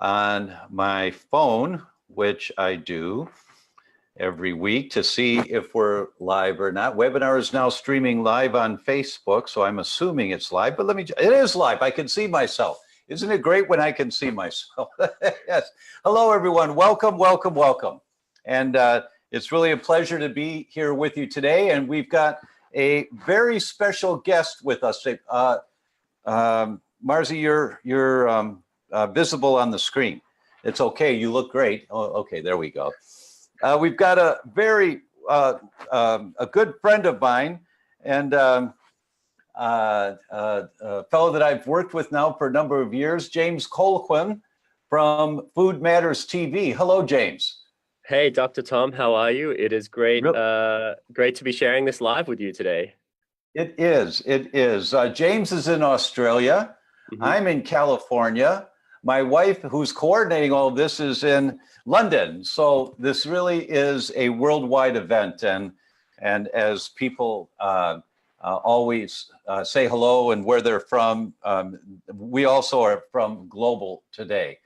on my phone, which I do every week to see if we're live or not. Webinar is now streaming live on Facebook, so I'm assuming it's live, but it is live. I can see myself. Isn't it great when I can see myself? Yes. Hello, everyone. Welcome, welcome, welcome. And it's really a pleasure to be here with you today. And we've got a very special guest with us. Marzi, you're visible on the screen. It's okay. You look great. Oh, okay, there we go. We've got a very a good friend of mine and a fellow that I've worked with now for a number of years, James Colquhoun from Food Matters TV. Hello, James. Hey, Dr. Tom, how are you? It is great, great to be sharing this live with you today. It is. It is. James is in Australia. Mm-hmm. I'm in California. My wife, who's coordinating all of this, is in London. So this really is a worldwide event. And as people always say hello and where they're from, we also are from global today.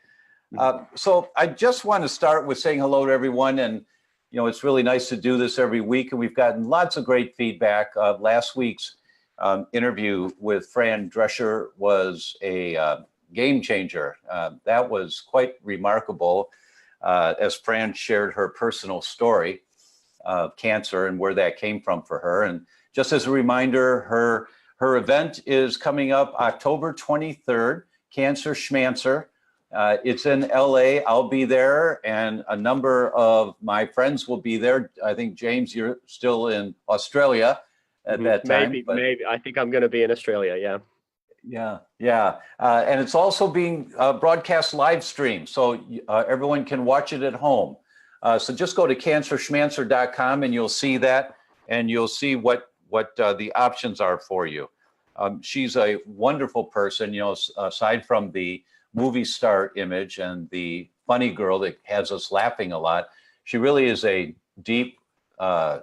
So I just want to start with saying hello to everyone. And, you know, it's really nice to do this every week. And we've gotten lots of great feedback. Last week's interview with Fran Drescher was a game changer. That was quite remarkable as Fran shared her personal story of cancer and where that came from for her. And just as a reminder, her event is coming up October 23rd, Cancer Schmancer. It's in LA. I'll be there, and a number of my friends will be there. I think, James, you're still in Australia at that time. Maybe. I think I'm going to be in Australia, yeah. Yeah. And it's also being broadcast live stream, so everyone can watch it at home. So just go to cancerschmancer.com and you'll see that, and you'll see what the options are for you. She's a wonderful person, you know, aside from the movie star image and the funny girl that has us laughing a lot. She really is a deep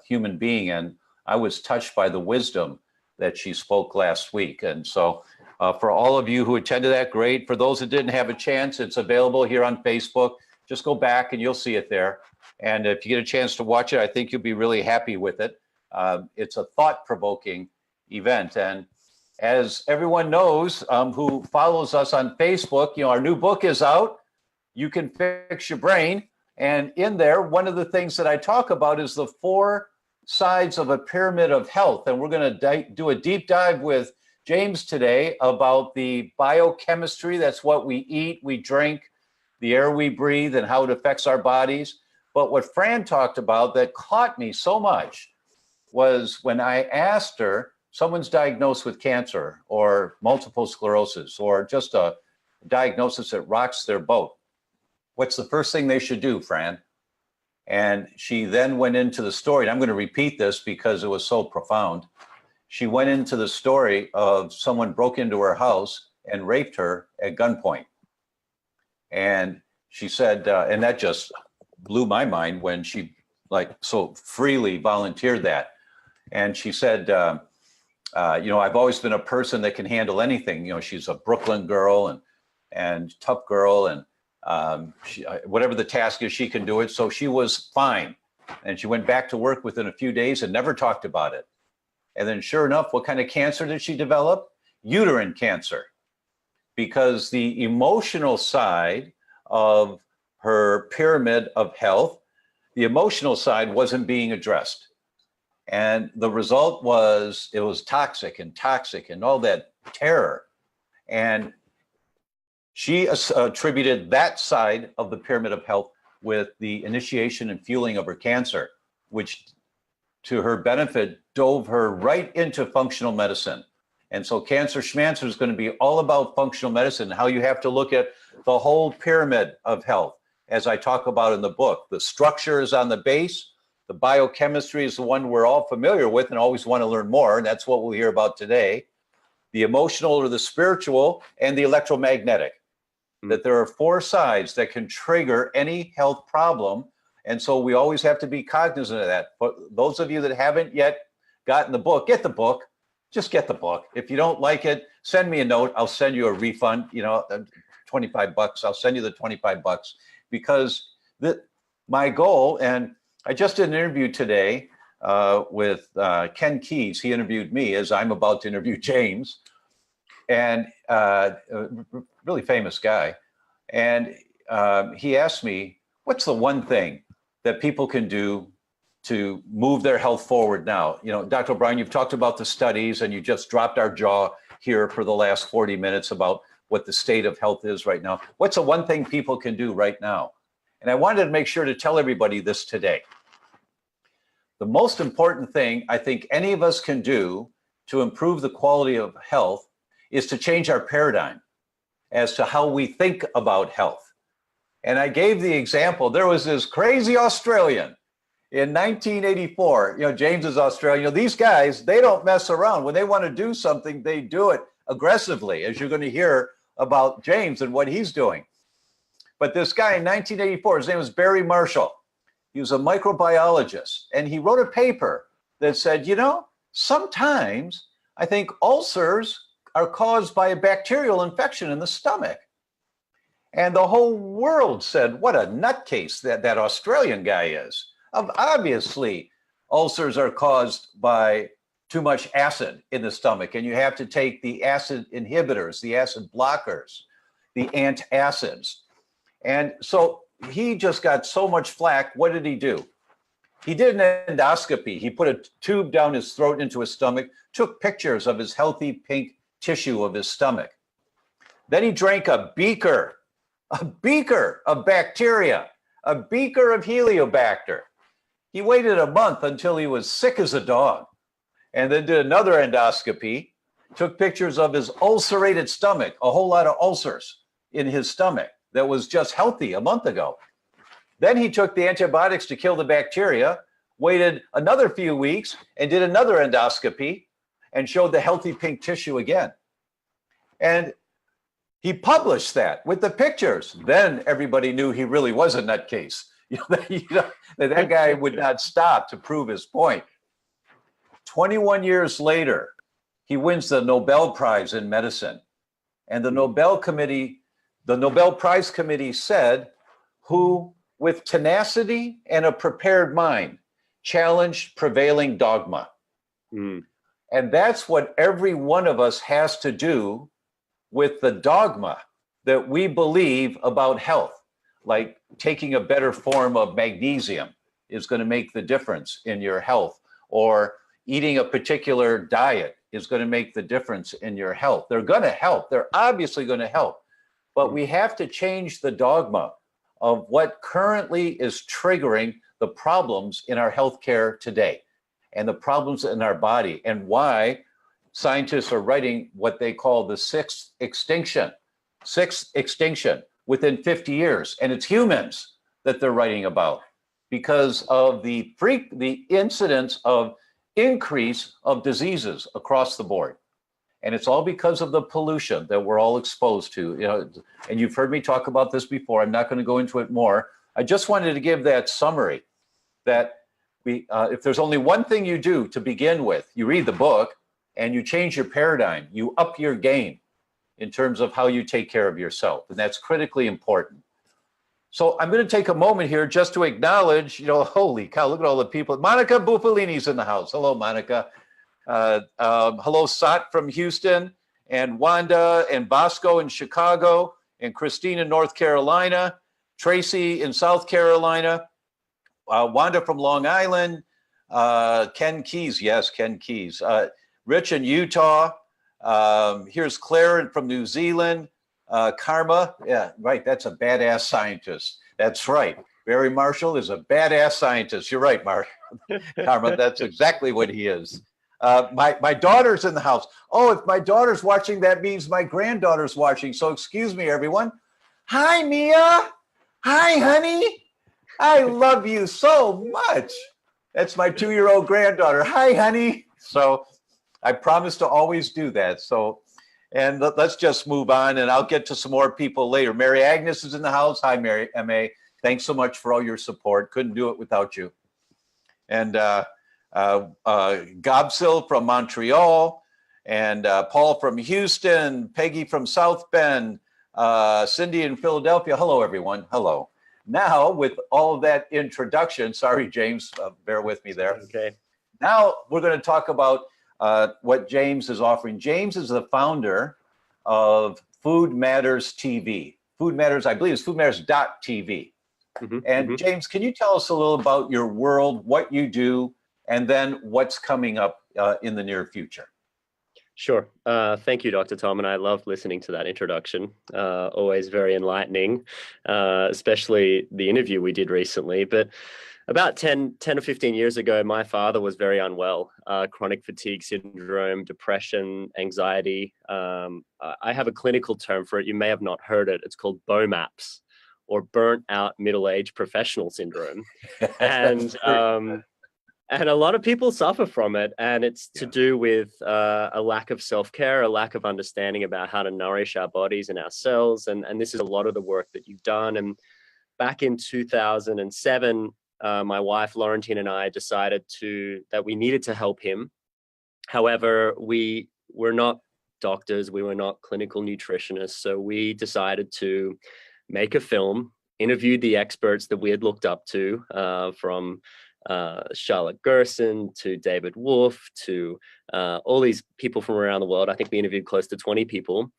human being, and I was touched by the wisdom that she spoke last week. And so for all of you who attended that, great. For those that didn't have a chance, it's available here on Facebook. Just go back and you'll see it there. And if you get a chance to watch it, I think you'll be really happy with it. It's a thought-provoking event. And as everyone knows who follows us on Facebook, you know, our new book is out. You Can Fix Your Brain. And in there, one of the things that I talk about is the 4 sides of a pyramid of health. And we're going to do a deep dive with James today about the biochemistry. That's what we eat, we drink, the air we breathe, and how it affects our bodies. But what Fran talked about that caught me so much was when I asked her, someone's diagnosed with cancer or multiple sclerosis or just a diagnosis that rocks their boat, what's the first thing they should do, Fran? And she then went into the story, and I'm going to repeat this because it was so profound. She went into the story of someone broke into her house and raped her at gunpoint. And she said, and that just blew my mind when she so freely volunteered that. And she said, you know, I've always been a person that can handle anything. You know, she's a Brooklyn girl and tough girl, and whatever the task is, she can do it. So she was fine. And she went back to work within a few days and never talked about it. And then sure enough, what kind of cancer did she develop? Uterine cancer. Because the emotional side of her pyramid of health, the emotional side wasn't being addressed. And the result was it was toxic and all that terror. And she attributed that side of the pyramid of health with the initiation and fueling of her cancer, which to her benefit dove her right into functional medicine. And so Cancer Schmancer is going to be all about functional medicine, how you have to look at the whole pyramid of health, as I talk about in the book. The structure is on the base. The biochemistry is the one we're all familiar with and always want to learn more. And that's what we'll hear about today. The emotional or the spiritual and the electromagnetic. That there are 4 sides that can trigger any health problem. And so we always have to be cognizant of that. For those of you that haven't yet gotten the book, get the book. Just get the book. If you don't like it, send me a note. I'll send you a refund. You know, $25. I'll send you the $25 because my goal, and I just did an interview today with Ken Keyes. He interviewed me as I'm about to interview James, and a really famous guy. And he asked me, what's the one thing that people can do to move their health forward now? You know, Dr. O'Brien, you've talked about the studies and you just dropped our jaw here for the last 40 minutes about what the state of health is right now. What's the one thing people can do right now? And I wanted to make sure to tell everybody this today. The most important thing I think any of us can do to improve the quality of health is to change our paradigm as to how we think about health. And I gave the example, there was this crazy Australian in 1984, you know, James is Australian. You know, these guys, they don't mess around. When they want to do something, they do it aggressively, as you're going to hear about James and what he's doing. But this guy in 1984, his name was Barry Marshall. He was a microbiologist, and he wrote a paper that said, you know, sometimes I think ulcers are caused by a bacterial infection in the stomach. And the whole world said, what a nutcase that Australian guy is. Obviously, ulcers are caused by too much acid in the stomach, and you have to take the acid inhibitors, the acid blockers, the antacids. And so he just got so much flack. What did he do? He did an endoscopy. He put a tube down his throat into his stomach, took pictures of his healthy pink tissue of his stomach. Then he drank a beaker of bacteria, a beaker of Heliobacter. He waited a month until he was sick as a dog, and then did another endoscopy, took pictures of his ulcerated stomach, a whole lot of ulcers in his stomach that was just healthy a month ago. Then he took the antibiotics to kill the bacteria, waited another few weeks, and did another endoscopy and showed the healthy pink tissue again. And he published that with the pictures. Then everybody knew he really was a nutcase. That guy would not stop to prove his point. 21 years later, he wins the Nobel Prize in medicine. And the Nobel Prize Committee said, who with tenacity and a prepared mind challenged prevailing dogma. Mm. And that's what every one of us has to do with the dogma that we believe about health. Like taking a better form of magnesium is going to make the difference in your health, or eating a particular diet is going to make the difference in your health. They're going to help. They're obviously going to help. But we have to change the dogma of what currently is triggering the problems in our healthcare today and the problems in our body, and why scientists are writing what they call the sixth extinction within 50 years. And it's humans that they're writing about because of the incidence of increase of diseases across the board. And it's all because of the pollution that we're all exposed to. You know, and you've heard me talk about this before. I'm not going to go into it more. I just wanted to give that summary that if there's only one thing you do to begin with, you read the book and you change your paradigm, you up your game in terms of how you take care of yourself. And that's critically important. So I'm going to take a moment here just to acknowledge, you know, holy cow, look at all the people. Monica Buffalini's in the house. Hello, Monica. Hello, Sat from Houston, and Wanda and Bosco in Chicago, and Christine in North Carolina, Tracy in South Carolina, Wanda from Long Island, Ken Keyes, yes, Ken Keyes, Rich in Utah, here's Claire from New Zealand, Karma, yeah, right, that's a badass scientist. That's right. Barry Marshall is a badass scientist. You're right, Mark. Karma, that's exactly what he is. My daughter's in the house. Oh, if my daughter's watching, that means my granddaughter's watching. So excuse me, everyone. Hi, Mia. Hi, honey. I love you so much. That's my 2-year-old granddaughter. Hi, honey. So I promise to always do that. So, and let's just move on, and I'll get to some more people later. Mary Agnes is in the house. Hi, Mary M.A. Thanks so much for all your support. Couldn't do it without you. And Gobsil from Montreal, and Paul from Houston, Peggy from South Bend, Cindy in Philadelphia. Hello, everyone. Hello. Now, with all of that introduction, sorry, James, bear with me there. Okay. Now we're going to talk about what James is offering. James is the founder of Food Matters TV. Food Matters, I believe, is foodmatters.tv. And James, can you tell us a little about your world, what you do, and then what's coming up in the near future? Sure. Thank you, Dr. Tom, and I love listening to that introduction. Always very enlightening, especially the interview we did recently. But about 10 or 15 years ago, my father was very unwell, chronic fatigue syndrome, depression, anxiety. I have a clinical term for it. You may have not heard it. It's called BOMAPS, or burnt out middle-aged professional syndrome. And a lot of people suffer from it. And it's to do with a lack of self-care, a lack of understanding about how to nourish our bodies and our cells. And this is a lot of the work that you've done. And back in 2007, my wife, Laurentine, and I decided that we needed to help him. However, we were not doctors. We were not clinical nutritionists. So we decided to make a film, interviewed the experts that we had looked up to, from Charlotte Gerson to David Wolfe to all these people from around the world. I think we interviewed close to 20 people,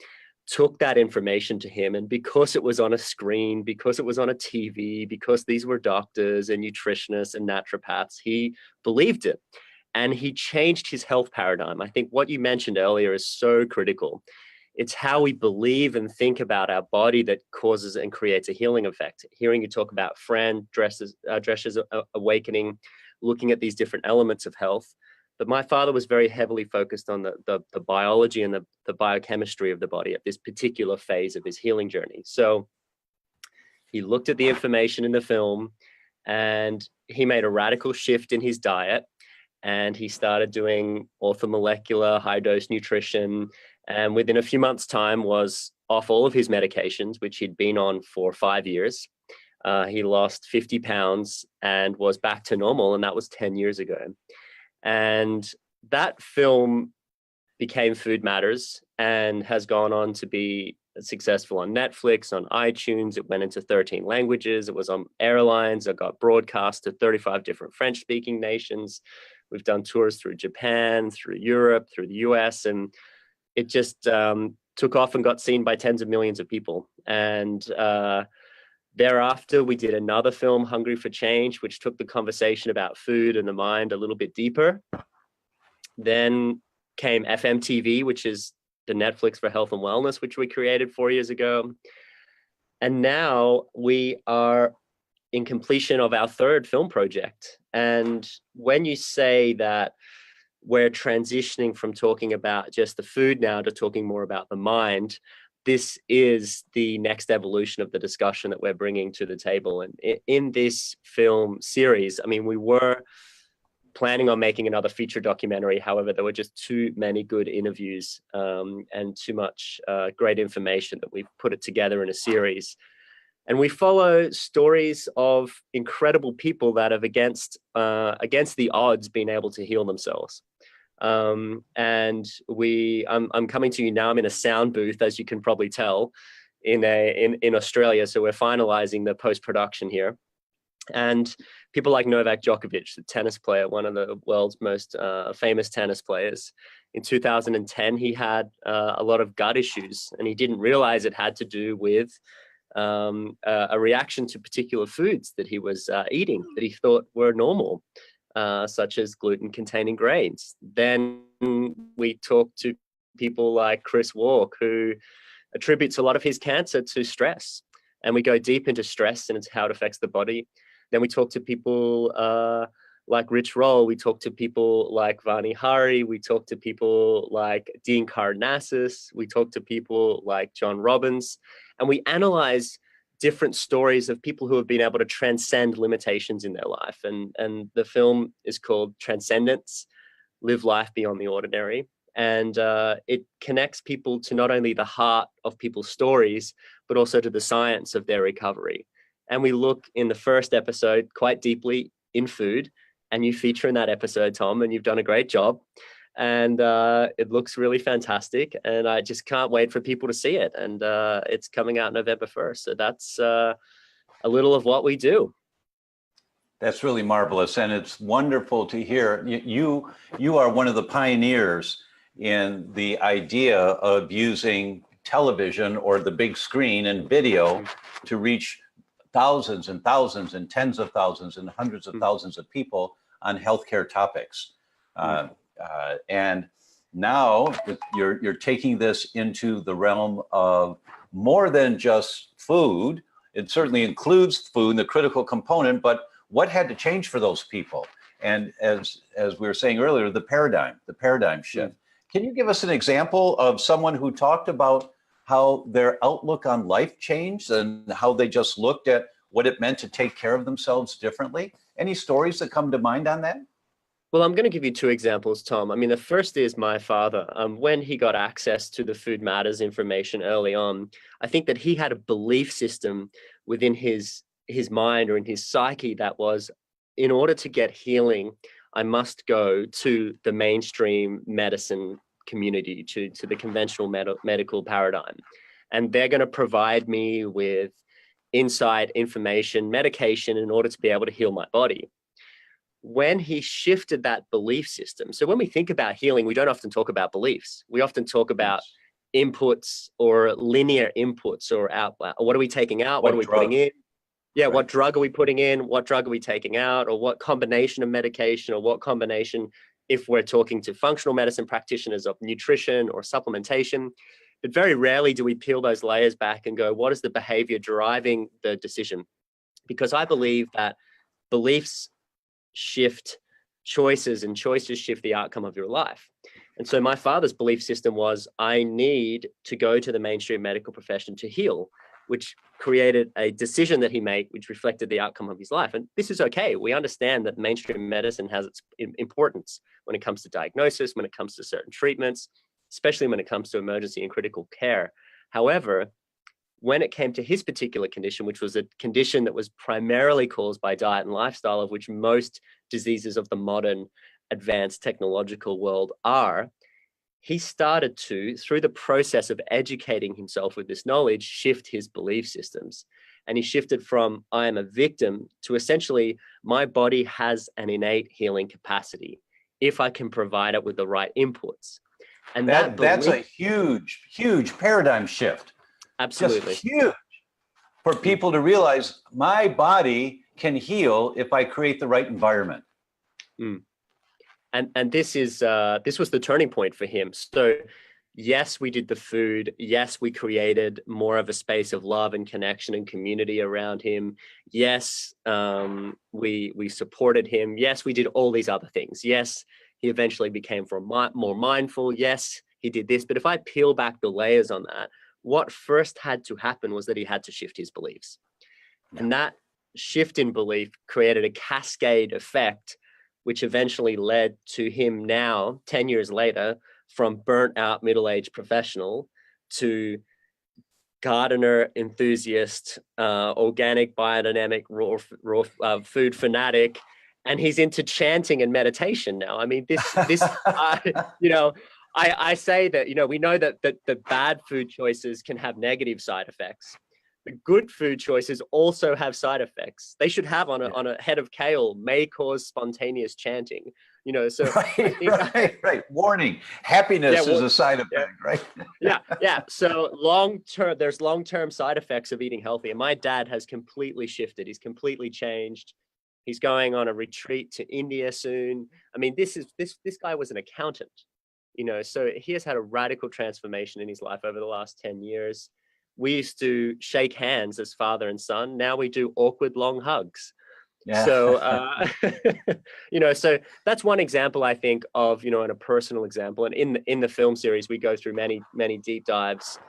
took that information to him. And because it was on a screen, because it was on a TV, because these were doctors and nutritionists and naturopaths, he believed it. And he changed his health paradigm. I think what you mentioned earlier is so critical. It's how we believe and think about our body that causes and creates a healing effect. Hearing you talk about Fran Drescher's awakening, looking at these different elements of health. But my father was very heavily focused on the biology and the biochemistry of the body at this particular phase of his healing journey. So he looked at the information in the film and he made a radical shift in his diet. And he started doing orthomolecular high-dose nutrition. And within a few months' time was off all of his medications, which he'd been on for 5 years. He lost 50 pounds and was back to normal. And that was 10 years ago. And that film became Food Matters and has gone on to be successful on Netflix, on iTunes. It went into 13 languages. It was on airlines. It got broadcast to 35 different French-speaking nations. We've done tours through Japan, through Europe, through the US, and it just took off and got seen by tens of millions of people. And thereafter, we did another film, Hungry for Change, which took the conversation about food and the mind a little bit deeper. Then came FMTV, which is the Netflix for health and wellness, which we created 4 years ago. And now we are in completion of our third film project. And when you say that we're transitioning from talking about just the food now to talking more about the mind, this is the next evolution of the discussion that we're bringing to the table. And in this film series, I mean, we were planning on making another feature documentary. However, there were just too many good interviews and too much great information that we've put it together in a series. And we follow stories of incredible people that have against the odds been able to heal themselves. And I'm coming to you now. I'm in a sound booth, as you can probably tell, in Australia. So we're finalizing the post-production here. And people like Novak Djokovic, the tennis player, one of the world's most famous tennis players, in 2010, he had a lot of gut issues, and he didn't realize it had to do with a reaction to particular foods that he was eating that he thought were normal, such as gluten-containing grains. Then we talked to people like Chris Walk, who attributes a lot of his cancer to stress. And we go deep into stress and it's how it affects the body. Then we talk to people like Rich Roll. We talk to people like Vani Hari. We talk to people like Dean Karnassus. We talk to people like John Robbins. And we analyze different stories of people who have been able to transcend limitations in their life. And the film is called Transcendence, Live Life Beyond the Ordinary. And it connects people to not only the heart of people's stories, but also to the science of their recovery. And we look in the first episode quite deeply in food. And you feature in that episode, Tom, and you've done a great job. and it looks really fantastic. And I just can't wait for people to see it. And it's coming out November 1st. So that's a little of what we do. That's really marvelous, and it's wonderful to hear. You are one of the pioneers in the idea of using television or the big screen and video to reach thousands and thousands and tens of thousands and hundreds of thousands of people on healthcare topics. And now you're taking this into the realm of more than just food. It certainly includes food, the critical component, but what had to change for those people? And as we were saying earlier, the paradigm shift. Can you give us an example of someone who talked about how their outlook on life changed and how they just looked at what it meant to take care of themselves differently? Any stories that come to mind on that? Well, I'm going to give you two examples, Tom. I mean, the first is my father. When he got access to the Food Matters information early on, I think that he had a belief system within his mind or in his psyche that was, in order to get healing, I must go to the mainstream medicine community, to the conventional medical paradigm. And they're going to provide me with insight, information, medication in order to be able to heal my body. When he shifted that belief system, so when we think about healing, we don't often talk about beliefs. We often talk about inputs or linear inputs or out. What are we taking out? What are we putting in? Yeah, right. What drug are we putting in? What drug are we taking out? Or what combination of medication, or what combination, if we're talking to functional medicine practitioners, of nutrition or supplementation. But very rarely do we peel those layers back and go, what is the behavior driving the decision? Because I believe that beliefs shift choices, and choices shift the outcome of your life. And so my father's belief system was, I need to go to the mainstream medical profession to heal, which created a decision that he made, which reflected the outcome of his life. And this is okay. We understand that mainstream medicine has its importance when it comes to diagnosis, when it comes to certain treatments, especially when it comes to emergency and critical care. However, when it came to his particular condition, which was a condition that was primarily caused by diet and lifestyle, of which most diseases of the modern advanced technological world are, he started to, through the process of educating himself with this knowledge, shift his belief systems. And he shifted from, I am a victim, to essentially, my body has an innate healing capacity if I can provide it with the right inputs. And that's a huge paradigm shift. Absolutely. Just huge for people to realize my body can heal if I create the right environment. And this was the turning point for him. So yes, we did the food. Yes, we created more of a space of love and connection and community around him. Yes, we supported him. Yes, we did all these other things. Yes, he eventually became more mindful. Yes, he did this. But if I peel back the layers on that, what first had to happen was that he had to shift his beliefs. And that shift in belief created a cascade effect, which eventually led to him now, 10 years later, from burnt out middle-aged professional to gardener enthusiast, organic, biodynamic, raw food fanatic. And he's into chanting and meditation now. I mean, I say that, we know that the bad food choices can have negative side effects. The good food choices also have side effects. They should have on a head of kale may cause spontaneous chanting. So right. Warning: happiness is a side effect, right? Yeah. So there's long-term side effects of eating healthy. And my dad has completely shifted. He's completely changed. He's going on a retreat to India soon. I mean, this guy was an accountant. So he has had a radical transformation in his life over the last 10 years. We used to shake hands as father and son. Now we do awkward long hugs. Yeah. So, so that's one example, I think, of, and a personal example. And in the film series, we go through many, many deep dives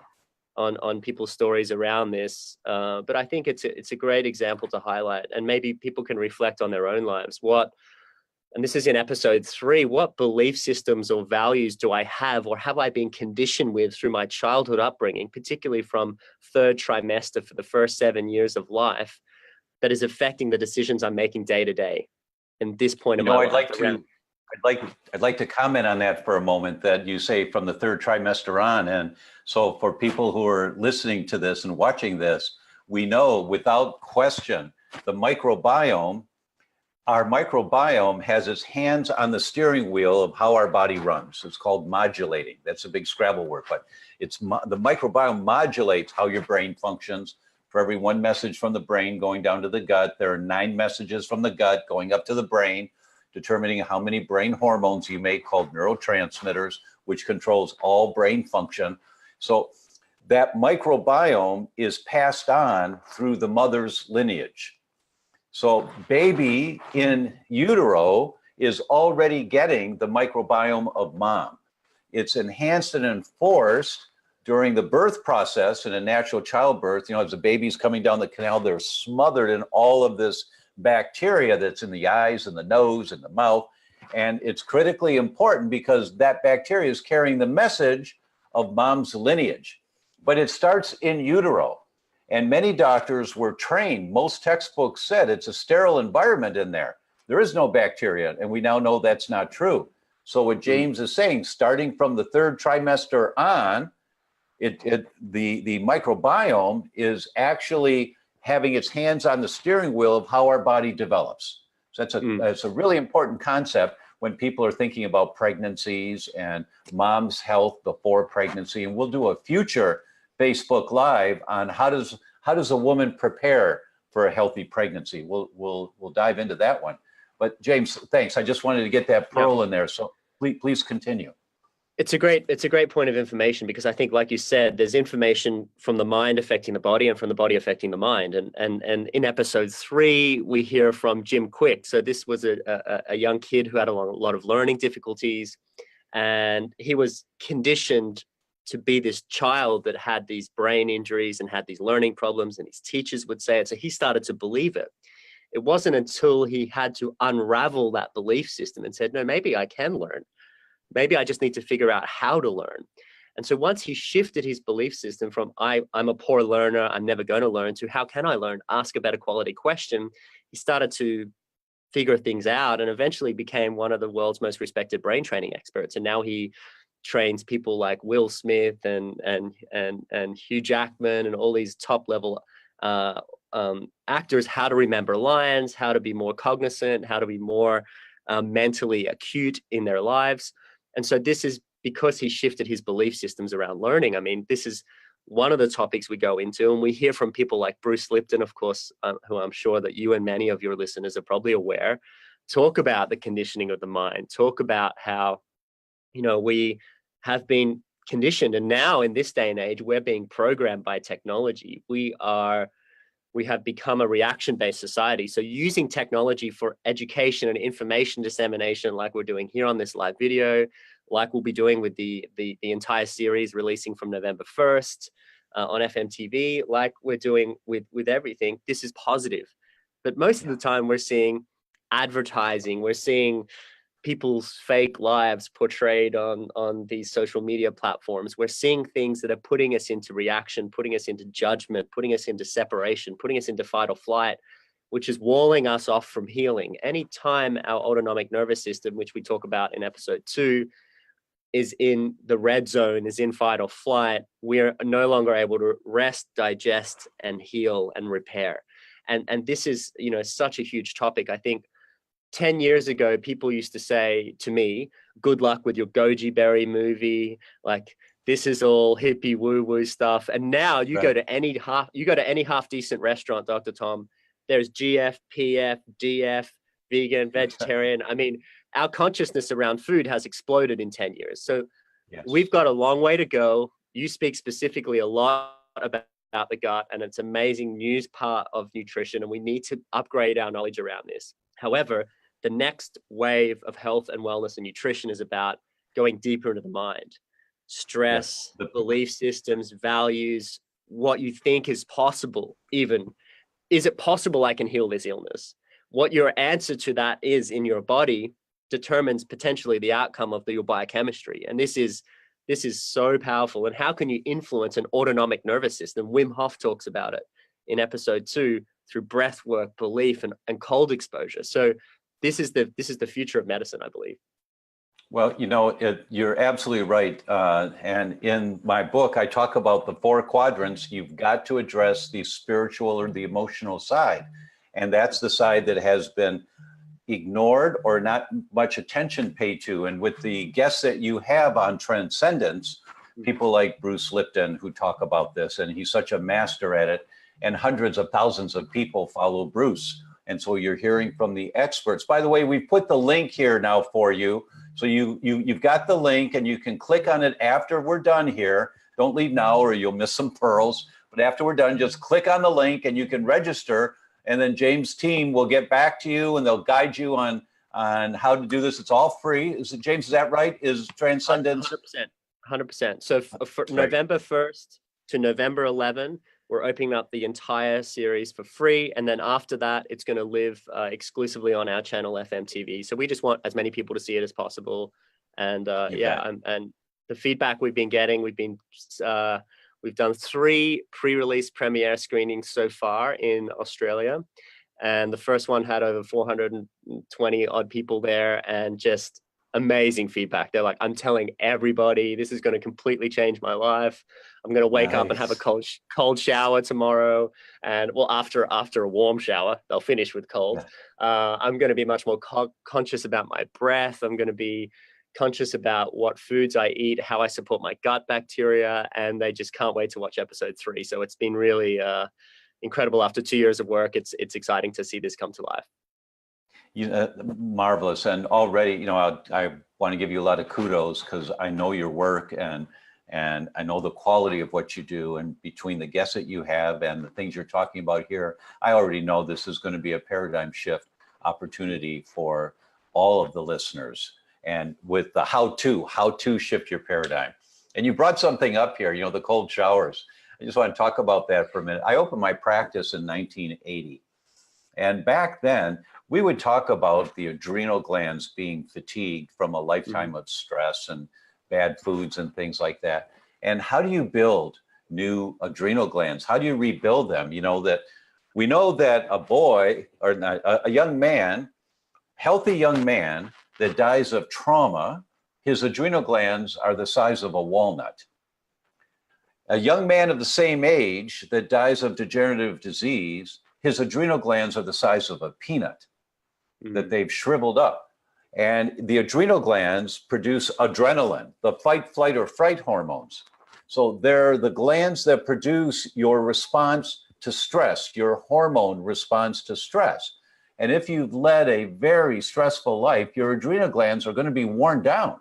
on people's stories around this. But I think it's a great example to highlight, and maybe people can reflect on their own lives. And this is in episode 3, what belief systems or values do I have, or have I been conditioned with through my childhood upbringing, particularly from third trimester for the first 7 years of life, that is affecting the decisions I'm making day to day in this point of my life? I'd like to comment on that for a moment, that you say from the third trimester on. And so for people who are listening to this and watching this, we know without question the microbiome, our microbiome has its hands on the steering wheel of how our body runs. It's called modulating. That's a big Scrabble word, but the microbiome modulates how your brain functions. For every one message from the brain going down to the gut, there are 9 messages from the gut going up to the brain, determining how many brain hormones you make called neurotransmitters, which controls all brain function. So that microbiome is passed on through the mother's lineage. So baby in utero is already getting the microbiome of mom. It's enhanced and enforced during the birth process in a natural childbirth. You know, as the baby's coming down the canal, they're smothered in all of this bacteria that's in the eyes and the nose and the mouth. And it's critically important because that bacteria is carrying the message of mom's lineage. But it starts in utero. And many doctors were trained. Most textbooks said it's a sterile environment in there. There is no bacteria. And we now know that's not true. So what James is saying, starting from the third trimester on, the microbiome is actually having its hands on the steering wheel of how our body develops. So that's a really important concept when people are thinking about pregnancies and mom's health before pregnancy. And we'll do a future Facebook Live on how does a woman prepare for a healthy pregnancy. We'll dive into that one. But James, thanks. I just wanted to get that pearl in there. So please continue. It's a great point of information, because I think, like you said, there's information from the mind affecting the body and from the body affecting the mind. And in episode 3, we hear from Jim Quick. So this was a young kid who had a lot of learning difficulties, and he was conditioned to be this child that had these brain injuries and had these learning problems, and his teachers would say it. So he started to believe it. It wasn't until he had to unravel that belief system and said, no, maybe I can learn. Maybe I just need to figure out how to learn. And so once he shifted his belief system from I'm a poor learner, I'm never going to learn, to how can I learn, ask a better quality question, he started to figure things out and eventually became one of the world's most respected brain training experts. And now he trains people like Will Smith and Hugh Jackman and all these top level actors how to remember lines, how to be more cognizant, how to be more mentally acute in their lives. And so this is because he shifted his belief systems around learning. I mean, this is one of the topics we go into, and we hear from people like Bruce Lipton, of course, who I'm sure that you and many of your listeners are probably aware, talk about the conditioning of the mind, talk about how, you know, we have been conditioned, and now in this day and age, we're being programmed by technology. We have become a reaction-based society. So using technology for education and information dissemination, like we're doing here on this live video, like we'll be doing with the entire series releasing from November 1st on FMTV, like we're doing with everything, this is positive. But most of the time we're seeing advertising, we're seeing people's fake lives portrayed on these social media platforms. We're seeing things that are putting us into reaction, putting us into judgment, putting us into separation, putting us into fight or flight, which is walling us off from healing. Anytime our autonomic nervous system, which we talk about in episode 2, is in the red zone, is in fight or flight, we're no longer able to rest, digest, and heal and repair. And this is, you know, such a huge topic. I think 10 years ago, people used to say to me, good luck with your goji berry movie. Like, this is all hippie woo-woo stuff. And now you go to any half decent restaurant, Dr. Tom, there's GF, PF, DF, vegan, vegetarian. I mean, our consciousness around food has exploded in 10 years. So we've got a long way to go. You speak specifically a lot about the gut, and it's amazing news part of nutrition, and we need to upgrade our knowledge around this. However, the next wave of health and wellness and nutrition is about going deeper into the mind, stress, the belief systems, values, what you think is possible. Even, is it possible I can heal this illness? What your answer to that is in your body determines potentially the outcome of your biochemistry. And this is so powerful. And how can you influence an autonomic nervous system? Wim Hof talks about it in episode 2 through breath work, belief, and cold exposure. So this is the future of medicine, I believe. Well, you're absolutely right. And in my book, I talk about the 4 quadrants. You've got to address the spiritual or the emotional side. And that's the side that has been ignored or not much attention paid to. And with the guests that you have on Transcendence, people like Bruce Lipton who talk about this, and he's such a master at it, and hundreds of thousands of people follow Bruce. And so you're hearing from the experts. By the way, we've put the link here now for you. So you've got the link and you can click on it after we're done here. Don't leave now or you'll miss some pearls. But after we're done, just click on the link and you can register. And then James' team will get back to you and they'll guide you on how to do this. It's all free. James, is that right? Is Transcendence? 100%. So for November 1st to November 11, we're opening up the entire series for free. And then after that, it's going to live exclusively on our channel, FMTV. So we just want as many people to see it as possible. And and the feedback we've been getting, we've done 3 pre-release premiere screenings so far in Australia. And the first one had over 420 odd people there and just amazing feedback. They're like, I'm telling everybody, this is going to completely change my life. I'm going to wake up and have a cold shower tomorrow. And well, after a warm shower, they'll finish with cold. Yeah. I'm going to be much more conscious about my breath. I'm going to be conscious about what foods I eat, how I support my gut bacteria. And they just can't wait to watch episode 3. So it's been really incredible. After 2 years of work, it's exciting to see this come to life. Marvelous. And already, I want to give you a lot of kudos because I know your work and I know the quality of what you do. And between the guests that you have and the things you're talking about here, I already know this is going to be a paradigm shift opportunity for all of the listeners. And with the how to shift your paradigm. And you brought something up here, the cold showers. I just want to talk about that for a minute. I opened my practice in 1980. And back then, we would talk about the adrenal glands being fatigued from a lifetime of stress and bad foods and things like that. And how do you build new adrenal glands? How do you rebuild them? We know that a boy or not, a young man, healthy young man that dies of trauma, his adrenal glands are the size of a walnut. A young man of the same age that dies of degenerative disease, his adrenal glands are the size of a peanut that they've shriveled up. And the adrenal glands produce adrenaline, the fight, flight, or fright hormones. So they're the glands that produce your response to stress, your hormone response to stress. And if you've led a very stressful life, your adrenal glands are going to be worn down.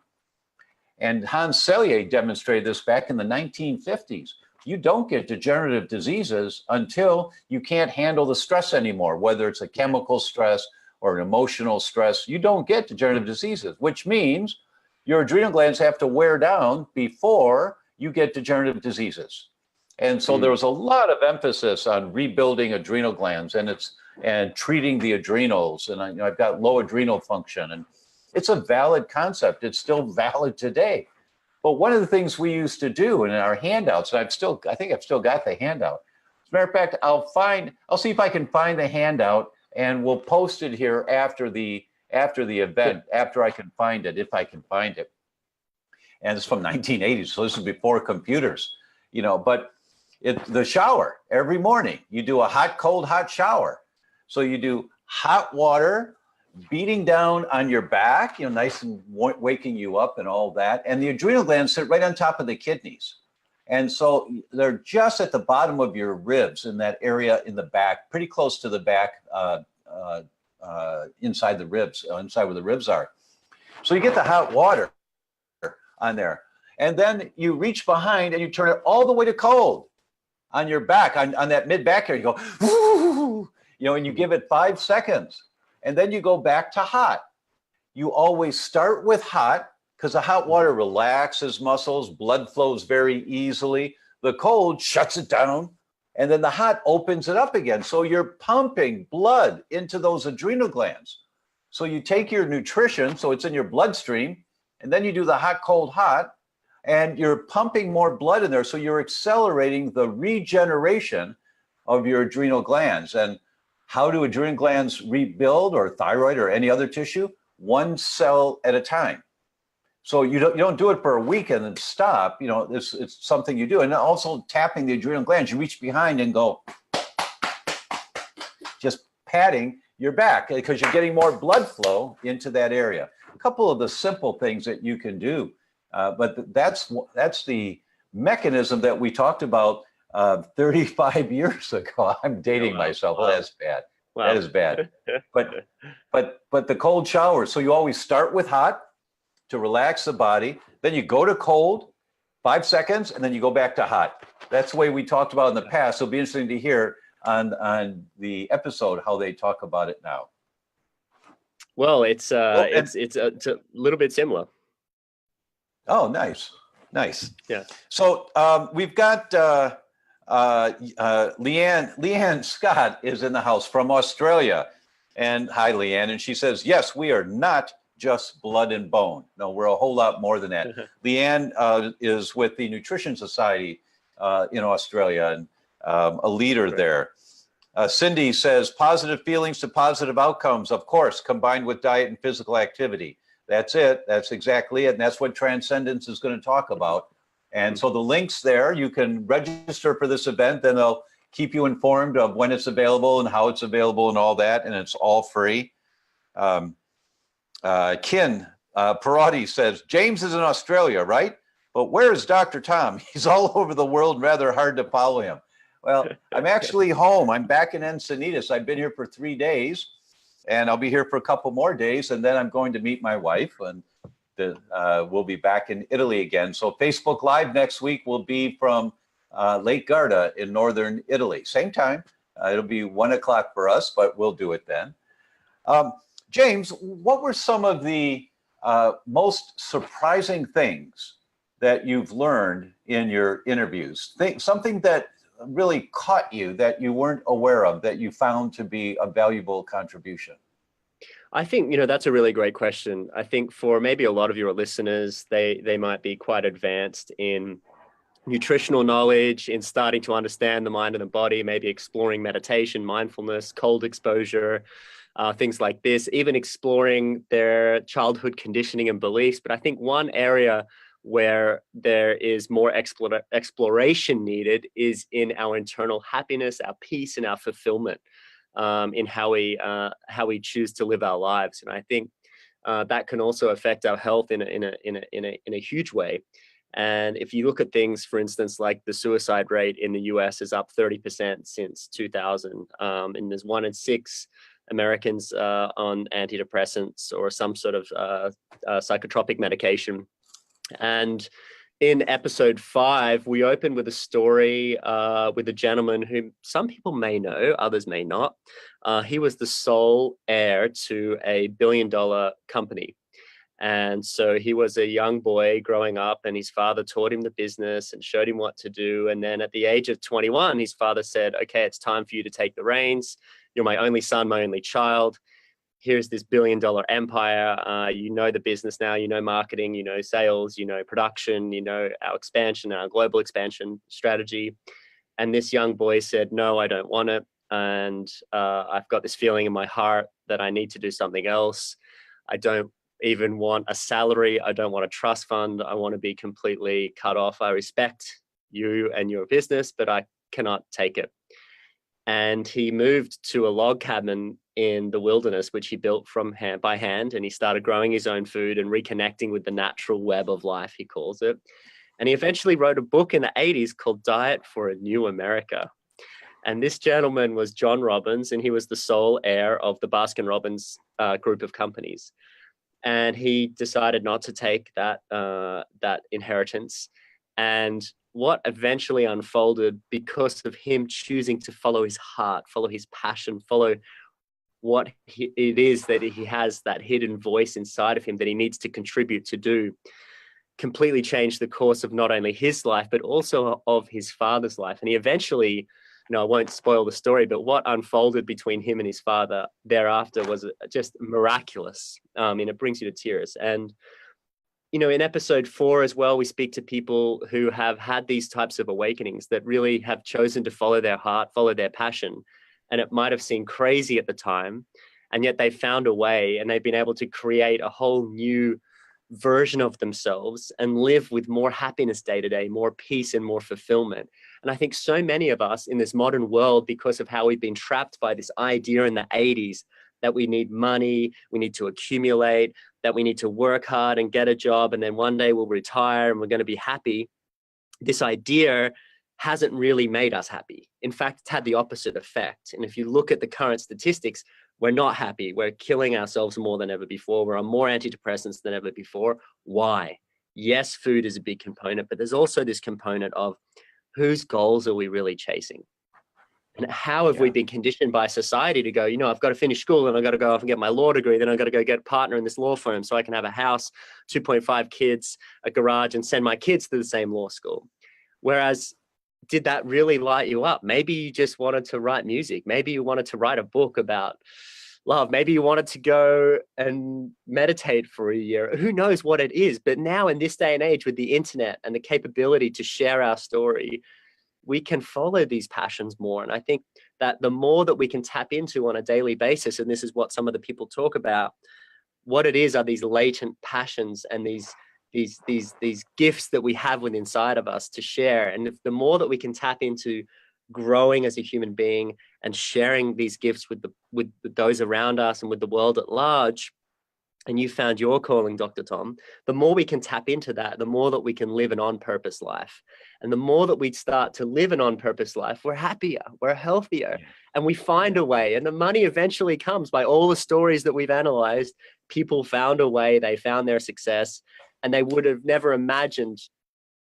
And Hans Selye demonstrated this back in the 1950s. You don't get degenerative diseases until you can't handle the stress anymore, whether it's a chemical stress or an emotional stress. You don't get degenerative diseases, which means your adrenal glands have to wear down before you get degenerative diseases. And so there was a lot of emphasis on rebuilding adrenal glands and treating the adrenals. And I've got low adrenal function, and it's a valid concept. It's still valid today. But one of the things we used to do in our handouts, and I think I've still got the handout. As a matter of fact, I'll see if I can find the handout, and we'll post it here after the event, after I can find it, if I can find it. And it's from 1980, so this is before computers, but the shower every morning, you do a hot, cold, hot shower. So you do hot water, beating down on your back, nice and waking you up and all that. And the adrenal glands sit right on top of the kidneys. And so they're just at the bottom of your ribs in that area in the back, pretty close to the back, inside the ribs, inside where the ribs are. So you get the hot water on there. And then you reach behind and you turn it all the way to cold on your back, on that mid-back area. You go, whoo, and you give it 5 seconds. And then you go back to hot. You always start with hot because the hot water relaxes muscles, blood flows very easily. The cold shuts it down, and then the hot opens it up again. So you're pumping blood into those adrenal glands. So you take your nutrition, so it's in your bloodstream, and then you do the hot, cold, hot, and you're pumping more blood in there. So you're accelerating the regeneration of your adrenal glands. And how do adrenal glands rebuild, or thyroid or any other tissue? One cell at a time. So you don't do it for a week and then stop. You know, it's something you do. And also tapping the adrenal glands. You reach behind and go, just patting your back because you're getting more blood flow into that area. A couple of the simple things that you can do, but that's the mechanism that we talked about 35 years ago. I'm dating myself. Wow. Well, that's bad. Wow. That is bad. But the cold shower. So you always start with hot to relax the body. Then you go to cold, 5 seconds, and then you go back to hot. That's the way we talked about in the past. It'll be interesting to hear on the episode how they talk about it now. Well, it's a little bit similar. Oh, nice. Yeah. So we've got Leanne Scott is in the house from Australia. And hi, Leanne. And she says, yes, we are not just blood and bone. No, we're a whole lot more than that. Leanne is with the Nutrition Society in Australia and a leader there. Cindy says, positive feelings to positive outcomes, of course, combined with diet and physical activity. That's it. That's exactly it. And that's what Transcendence is going to talk about. And so the link's there. You can register for this event. Then they'll keep you informed of when it's available and how it's available and all that. And it's all free. Kin Parati says, James is in Australia, right? But where is Dr. Tom? He's all over the world, rather hard to follow him. Well, I'm actually home. I'm back in Encinitas. I've been here for 3 days, and I'll be here for a couple more days, and then I'm going to meet my wife, and we'll be back in Italy again. So Facebook Live next week will be from Lake Garda in northern Italy. Same time. It'll be 1 o'clock for us, but we'll do it then. James, what were some of the most surprising things that you've learned in your interviews? Something that really caught you that you weren't aware of, that you found to be a valuable contribution? I think, that's a really great question. I think for maybe a lot of your listeners, they might be quite advanced in nutritional knowledge, in starting to understand the mind and the body, maybe exploring meditation, mindfulness, cold exposure, things like this, even exploring their childhood conditioning and beliefs. But I think one area where there is more exploration needed is in our internal happiness, our peace, and our fulfillment, in how we choose to live our lives. And I think that can also affect our health in a huge way. And if you look at things, for instance, like the suicide rate in the US is up 30% since 2000, and there's 1 in 6 Americans on antidepressants or some sort of psychotropic medication. And in episode 5, we open with a story with a gentleman who some people may know, others may not. He was the sole heir to a $1 billion company. And so he was a young boy growing up, and his father taught him the business and showed him what to do. And then at the age of 21, his father said, okay, it's time for you to take the reins. You're my only son, my only child. Here's this $1 billion empire. You know the business now, you know marketing, you know sales, you know production, you know our expansion, our global expansion strategy. And this young boy said, no, I don't want it. And I've got this feeling in my heart that I need to do something else. I don't even want a salary. I don't want a trust fund. I want to be completely cut off. I respect you and your business, but I cannot take it. And he moved to a log cabin in the wilderness, which he built by hand, and he started growing his own food and reconnecting with the natural web of life, he calls it. And he eventually wrote a book in the 80s called Diet for a New America. And this gentleman was John Robbins, and he was the sole heir of the Baskin-Robbins group of companies. And he decided not to take that inheritance. And what eventually unfolded, because of him choosing to follow his heart, follow his passion, follow what it is that he has, that hidden voice inside of him that he needs to contribute to do, completely changed the course of not only his life, but also of his father's life. And he eventually, I won't spoil the story, but what unfolded between him and his father thereafter was just miraculous. It brings you to tears. And in episode 4 as well, we speak to people who have had these types of awakenings that really have chosen to follow their heart, follow their passion. And it might have seemed crazy at the time, and yet they found a way, and they've been able to create a whole new version of themselves and live with more happiness day to day, more peace and more fulfillment. And I think so many of us in this modern world, because of how we've been trapped by this idea in the 80s that we need money, we need to accumulate, that we need to work hard and get a job, and then one day we'll retire and we're going to be happy. This idea hasn't really made us happy. In fact, it's had the opposite effect. And if you look at the current statistics, we're not happy. We're killing ourselves more than ever before. We're on more antidepressants than ever before. Why? Yes, food is a big component, but there's also this component of whose goals are we really chasing? And how have we been conditioned by society to go, you know, I've got to finish school and I've got to go off and get my law degree. Then I've got to go get a partner in this law firm so I can have a house, 2.5 kids, a garage, and send my kids to the same law school. Whereas, did that really light you up? Maybe you just wanted to write music. Maybe you wanted to write a book about love. Maybe you wanted to go and meditate for a year. Who knows what it is? But now in this day and age, with the internet and the capability to share our story, we can follow these passions more. And I think that the more that we can tap into on a daily basis, and this is what some of the people talk about, what it is are these latent passions and these gifts that we have within inside of us to share. And if the more that we can tap into growing as a human being and sharing these gifts with those around us and with the world at large, and you found your calling, Dr. Tom, the more we can tap into that, the more that we can live an on-purpose life. And the more that we start to live an on-purpose life, we're happier, we're healthier, and we find a way. And the money eventually comes. By all the stories that we've analyzed, people found a way, they found their success, and they would have never imagined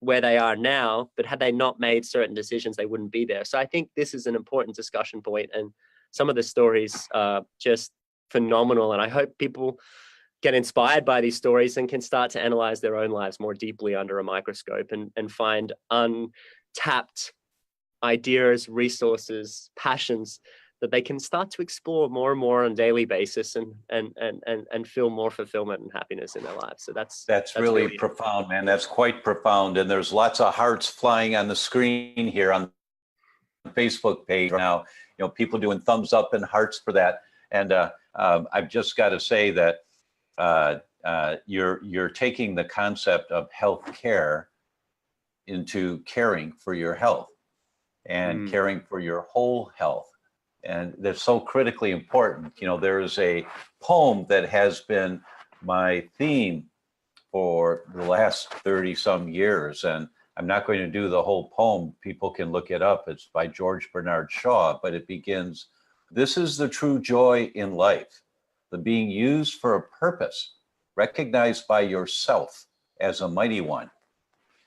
where they are now, but had they not made certain decisions, they wouldn't be there. So I think this is an important discussion point, and some of the stories are just phenomenal. And I hope people get inspired by these stories and can start to analyze their own lives more deeply under a microscope and find untapped ideas, resources, passions that they can start to explore more and more on a daily basis and feel more fulfillment and happiness in their lives. So that's really profound, man. That's quite profound. And there's lots of hearts flying on the screen here on the Facebook page now. You know, people doing thumbs up and hearts for that. And I've just got to say that you're taking the concept of health care into caring for your health and caring for your whole health. And they're so critically important. You know, there is a poem that has been my theme for the last 30 some years. And I'm not going to do the whole poem. People can look it up. It's by George Bernard Shaw, but it begins, "This is the true joy in life, the being used for a purpose, recognized by yourself as a mighty one."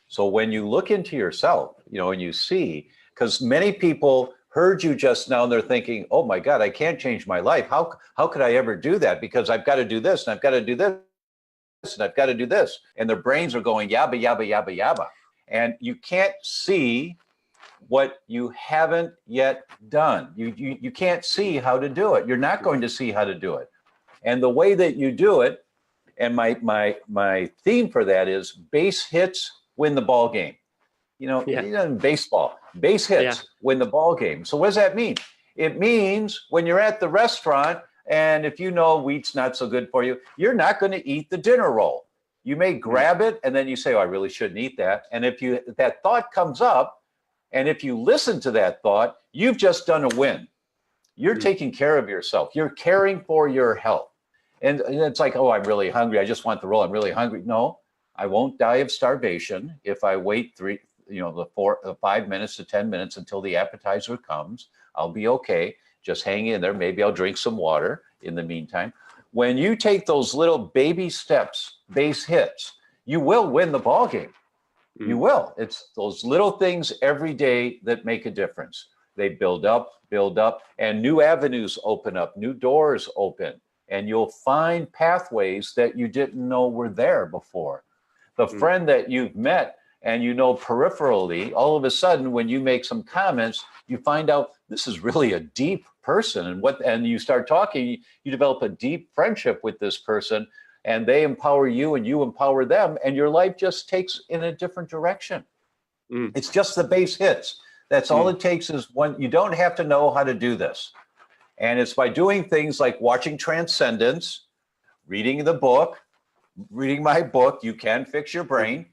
So when you look into yourself, you know, and you see, because many people heard you just now and they're thinking, oh my God, I can't change my life. How could I ever do that? Because I've got to do this and I've got to do this and I've got to do this. And their brains are going yabba, yabba, yabba, yabba. And you can't see what you haven't yet done. You can't see how to do it. You're not going to see how to do it. And the way that you do it, and my theme for that is base hits win the ball game. You know, in baseball, base hits win the ball game. So what does that mean? It means when you're at the restaurant and if you know wheat's not so good for you, you're not going to eat the dinner roll. You may grab it and then you say, oh, I really shouldn't eat that. And if that thought comes up, and if you listen to that thought, you've just done a win. You're taking care of yourself. You're caring for your health. And it's like, oh, I'm really hungry. I just want the roll. I'm really hungry. No, I won't die of starvation if I wait 5 minutes to 10 minutes until the appetizer comes. I'll be okay. Just hang in there. Maybe I'll drink some water in the meantime. When you take those little baby steps, base hits, you will win the ball game. You will. It's those little things every day that make a difference. They build up, and new avenues open up, new doors open, and you'll find pathways that you didn't know were there before. The friend that you've met and you know peripherally, all of a sudden when you make some comments, you find out this is really a deep person, and you start talking, you develop a deep friendship with this person, and they empower you and you empower them, and your life just takes in a different direction. It's just the base hits. That's all it takes is one. You don't have to know how to do this. And it's by doing things like watching Transcendence, reading the book, reading my book, You Can Fix Your Brain,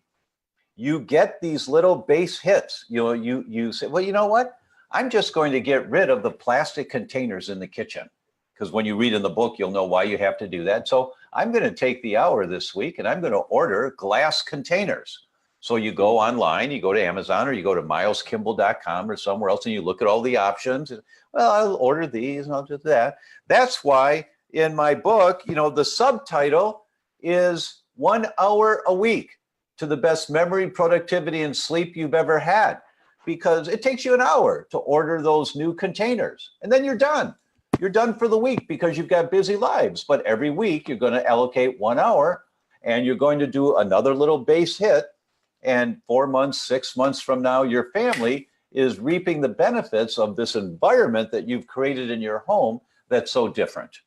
you get these little base hits. You say, well, you know what? I'm just going to get rid of the plastic containers in the kitchen, because when you read in the book, you'll know why you have to do that. So I'm going to take the hour this week and I'm going to order glass containers. So you go online, you go to Amazon, or you go to mileskimball.com or somewhere else, and you look at all the options. Well, I'll order these and I'll do that. That's why in my book, the subtitle is 1 hour a week to the best memory, productivity, and sleep you've ever had, because it takes you an hour to order those new containers, and then you're done. You're done for the week because you've got busy lives. But every week you're going to allocate 1 hour, and you're going to do another little base hit. And 4 months, 6 months from now, your family is reaping the benefits of this environment that you've created in your home that's so different.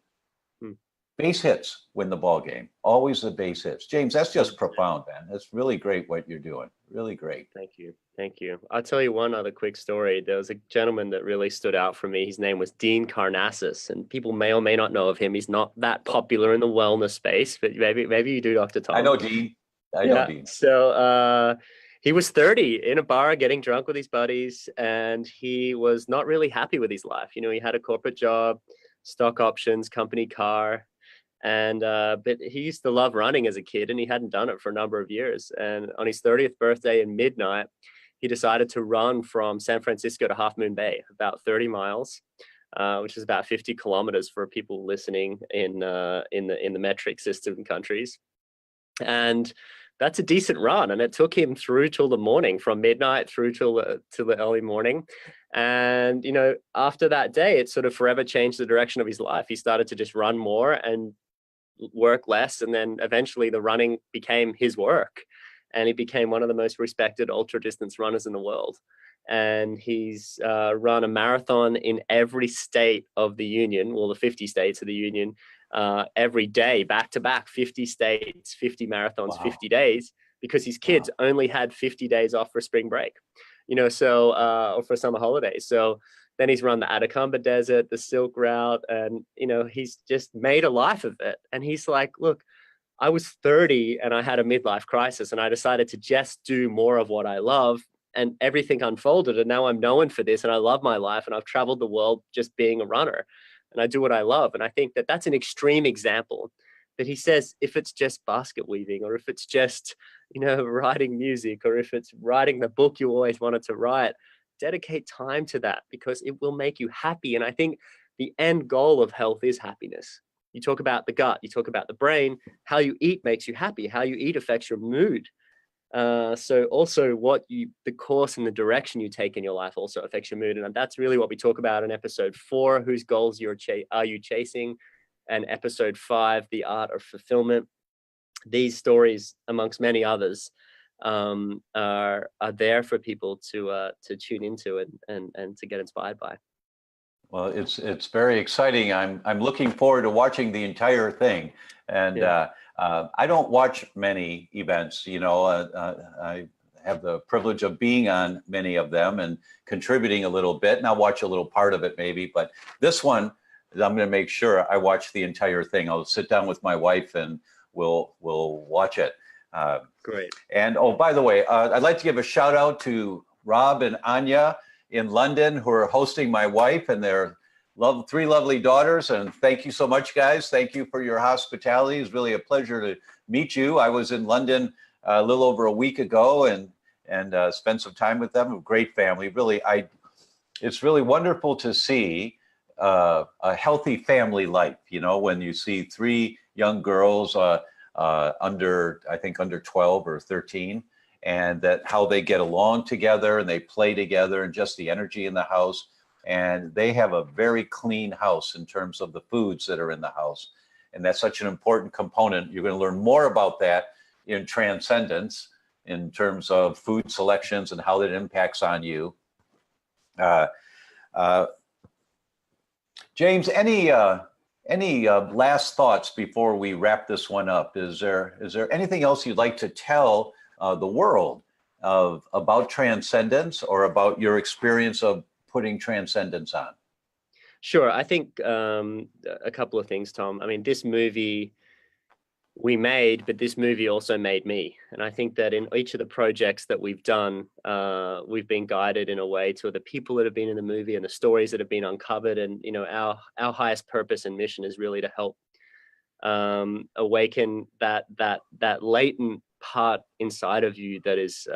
Base hits win the ball game. Always the base hits. James, that's just profound, man. That's really great what you're doing. Really great. Thank you. Thank you. I'll tell you one other quick story. There was a gentleman that really stood out for me. His name was Dean Karnassus, and people may or may not know of him. He's not that popular in the wellness space, but maybe you do, Dr. Tom. I know Dean. I know Dean. So he was 30 in a bar getting drunk with his buddies, and he was not really happy with his life. He had a corporate job, stock options, company car. And but he used to love running as a kid, and he hadn't done it for a number of years. And on his 30th birthday in midnight, he decided to run from San Francisco to Half Moon Bay, about 30 miles, which is about 50 kilometers for people listening in the metric system countries. And that's a decent run, and it took him through till the morning, from midnight through till the early morning. And after that day, it sort of forever changed the direction of his life. He started to just run more and work less, and then eventually the running became his work, and he became one of the most respected ultra distance runners in the world. And he's run a marathon in every state of the union, well, the 50 states of the union, every day, back to back, 50 states, 50 marathons, wow. 50 days, because his kids only had 50 days off for spring break, or for summer holidays. So then he's run the Atacama Desert, the Silk Route, and, he's just made a life of it. And he's like, look, I was 30 and I had a midlife crisis, and I decided to just do more of what I love, and everything unfolded. And now I'm known for this, and I love my life, and I've traveled the world just being a runner, and I do what I love. And I think that that's an extreme example that he says, if it's just basket weaving, or if it's just, writing music, or if it's writing the book you always wanted to write, dedicate time to that, because it will make you happy. And I think the end goal of health is happiness. You talk about the gut, you talk about the brain, how you eat makes you happy, how you eat affects your mood. So also the course and the direction you take in your life also affects your mood. And that's really what we talk about in episode 4, whose goals are you chasing? And episode 5, the art of fulfillment. These stories, amongst many others, are there for people to tune into and to get inspired by. Well, it's very exciting. I'm looking forward to watching the entire thing. And I don't watch many events. I have the privilege of being on many of them and contributing a little bit, and I'll watch a little part of it maybe. But this one, I'm going to make sure I watch the entire thing. I'll sit down with my wife and we'll watch it. Great. And by the way, I'd like to give a shout out to Rob and Anya in London, who are hosting my wife and their 3 lovely daughters. And thank you so much, guys. Thank you for your hospitality. It's really a pleasure to meet you. I was in London a little over a week ago and spent some time with them. A great family. Really, it's really wonderful to see a healthy family life. When you see 3 young girls under 12 or 13, and that how they get along together and they play together, and just the energy in the house. And they have a very clean house in terms of the foods that are in the house. And that's such an important component. You're going to learn more about that in Transcendence in terms of food selections and how that impacts on you. James, any last thoughts before we wrap this one up? Is there anything else you'd like to tell the world about Transcendence, or about your experience of putting Transcendence on? Sure. I think a couple of things, Tom. I mean, this movie we made, but this movie also made me. And I think that in each of the projects that we've done, we've been guided in a way to the people that have been in the movie and the stories that have been uncovered. And, you know, our highest purpose and mission is really to help awaken that latent part inside of you that is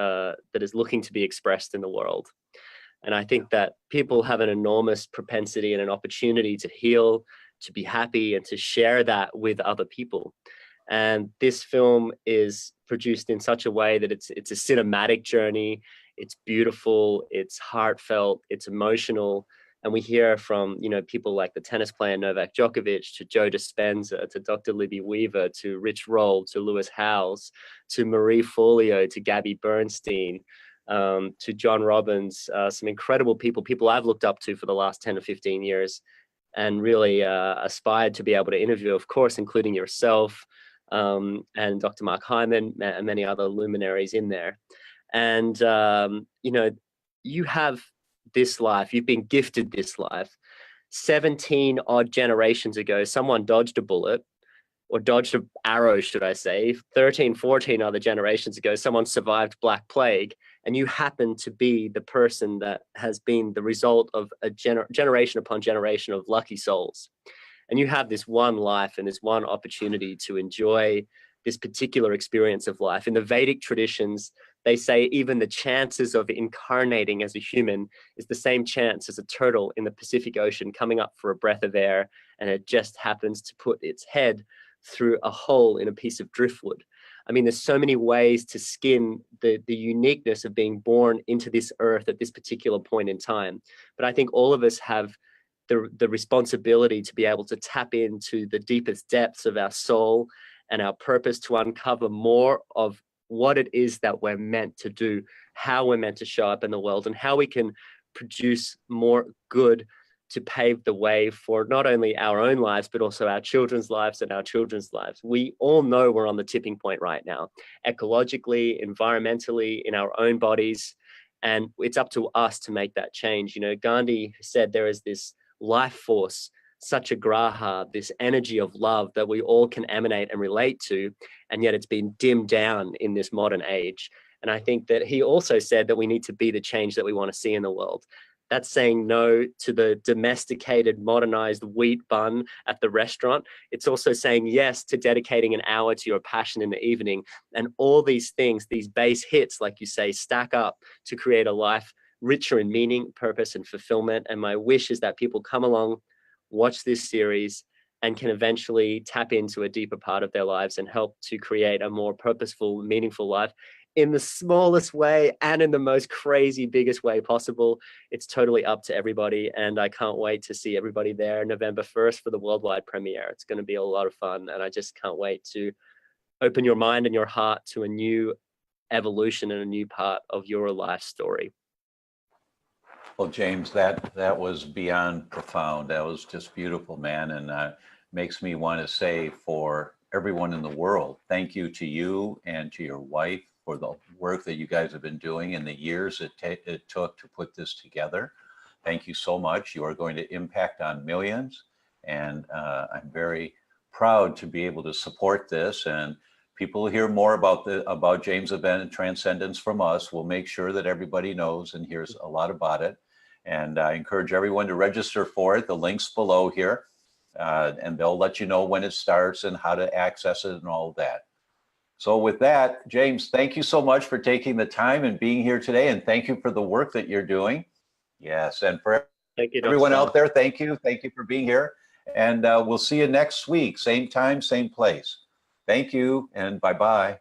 looking to be expressed in the world. And I think that people have an enormous propensity and an opportunity to heal, to be happy, and to share that with other people. And this film is produced in such a way that it's a cinematic journey. It's beautiful, it's heartfelt, it's emotional. And we hear from, you know, people like the tennis player Novak Djokovic, to Joe Dispenza, to Dr. Libby Weaver, to Rich Roll, to Lewis Howes, to Marie Forleo, to Gabby Bernstein, to John Robbins, some incredible people I've looked up to for the last 10 or 15 years, and really aspired to be able to interview, of course, including yourself, and Dr. Mark Hyman, and many other luminaries in there. And, you know, you have this life, you've been gifted this life. 17 odd generations ago, someone dodged a bullet, or dodged an arrow, should I say. 13, 14 other generations ago, someone survived Black Plague, and you happen to be the person that has been the result of a generation upon generation of lucky souls. And you have this one life and this one opportunity to enjoy this particular experience of life. In the Vedic traditions, they say even the chances of incarnating as a human is the same chance as a turtle in the Pacific Ocean coming up for a breath of air, and it just happens to put its head through a hole in a piece of driftwood. I mean, there's so many ways to skin the uniqueness of being born into this earth at this particular point in time. But I think all of us have the responsibility to be able to tap into the deepest depths of our soul and our purpose, to uncover more of what it is that we're meant to do, how we're meant to show up in the world, and how we can produce more good to pave the way for not only our own lives, but also our children's lives and our children's lives. We all know we're on the tipping point right now, ecologically, environmentally, in our own bodies, and it's up to us to make that change. You know, Gandhi said there is this life force, such a graha, this energy of love that we all can emanate and relate to, and yet it's been dimmed down in this modern age. And I think that he also said that we need to be the change that we want to see in the world. That's saying no to the domesticated, modernized wheat bun at the restaurant. It's also saying yes to dedicating an hour to your passion in the evening. And all these things, these base hits, like you say, stack up to create a life richer in meaning, purpose, and fulfillment. And my wish is that people come along, watch this series, and can eventually tap into a deeper part of their lives and help to create a more purposeful, meaningful life in the smallest way and in the most crazy, biggest way possible. It's totally up to everybody. And I can't wait to see everybody there November 1st for the worldwide premiere. It's going to be a lot of fun. And I just can't wait to open your mind and your heart to a new evolution and a new part of your life story. Well, James, that was beyond profound. That was just beautiful, man. And makes me want to say, for everyone in the world, thank you to you and to your wife for the work that you guys have been doing and the years it took to put this together. Thank you so much. You are going to impact on millions. And I'm very proud to be able to support this. And people hear more about James' event and Transcendence from us. We'll make sure that everybody knows and hears a lot about it. And I encourage everyone to register for it. The link's below here, and they'll let you know when it starts and how to access it and all of that. So with that, James, thank you so much for taking the time and being here today. And thank you for the work that you're doing. Yes, and for everyone out there, thank you. Thank you for being here. And we'll see you next week, same time, same place. Thank you, and bye-bye.